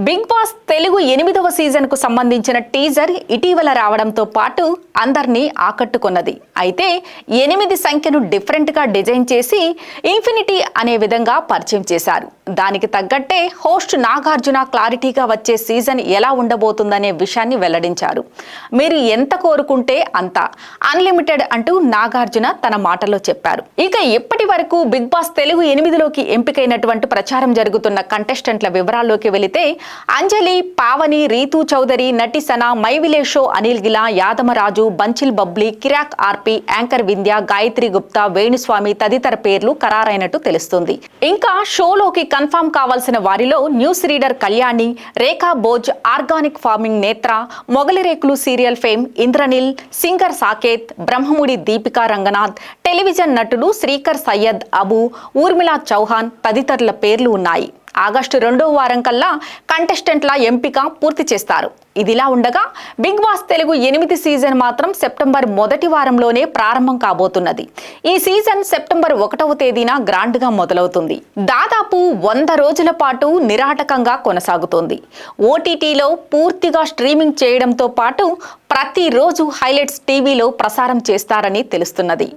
Big boss Telugu 8వ season కు సంబంధించిన టీజర్ ఇటీవల రావడంతో పాటు అందర్నీ ఆకట్టుకున్నది. అయితే 8 సంఖ్యను డిఫరెంట్ గా డిజైన్ చేసి ఇన్ఫినిటీ అనే విధంగా పరిచయం చేశారు. దానికి తగ్గట్టే హోస్ట్ నాగార్జున క్లారిటీగా వచ్చే సీజన్ ఎలా ఉండబోతుందనే విషయాన్ని వెల్లడించారు. మీరు ఎంత కోరుకుంటే అంత అన్లిమిటెడ్ అంటూ నాగార్జున తన మాటలో చెప్పారు. ఇక ఇప్పటి వరకు బిగ్ బాస్ తెలుగు 8లోకి ఎంపికైనటువంటి ప్రచారం జరుగుతున్న కంటెస్టెంట్ల వివరాల్లోకి వెళితే అంజలి, పావని, రీతూ చౌదరి, నటి Sana, my village show Anil Geela, Yadammaraju, బంచిల్ బబ్లీ, కిరాక్ ఆర్పి, యాంకర్ వింధ్య, గాయత్రి గుప్తా, వేణుస్వామి తదితర పేర్లు ఖరారైనట్టు తెలుస్తుంది. ఇంకా షోలోకి కన్ఫర్మ్ కావాల్సిన వారిలో news reader Kalyani, Rekha Bhoj, organic farming Netra, Mogalirekulu serial fame Indranil, singer Saketh, Brahmamudi Deepika Ranganath, television నటుడు శ్రీకర్ సయ్యద్, అబు, ఊర్మిళా చౌహాన్ తదితరుల పేర్లు ఉన్నాయి. ఆగస్టు 2వ వారం కల్లా కంటెస్టెంట్ల ఎంపిక పూర్తి చేస్తారు. ఇదిలా ఉండగా బిగ్ బాస్ తెలుగు 8 సీజన్ మాత్రం సెప్టెంబర్ 1వ వారంలోనే ప్రారంభం కాబోతున్నది. ఈ సీజన్ సెప్టెంబర్ 1వ తేదీన గ్రాండ్ గా మొదలవుతుంది. దాదాపు 100 రోజుల పాటు నిరాటకంగా కొనసాగుతుంది. ఓటీటీలో పూర్తిగా స్ట్రీమింగ్ చేయడంతో పాటు ప్రతిరోజు హైలైట్స్ టీవీలో ప్రసారం చేస్తారని తెలుస్తున్నది.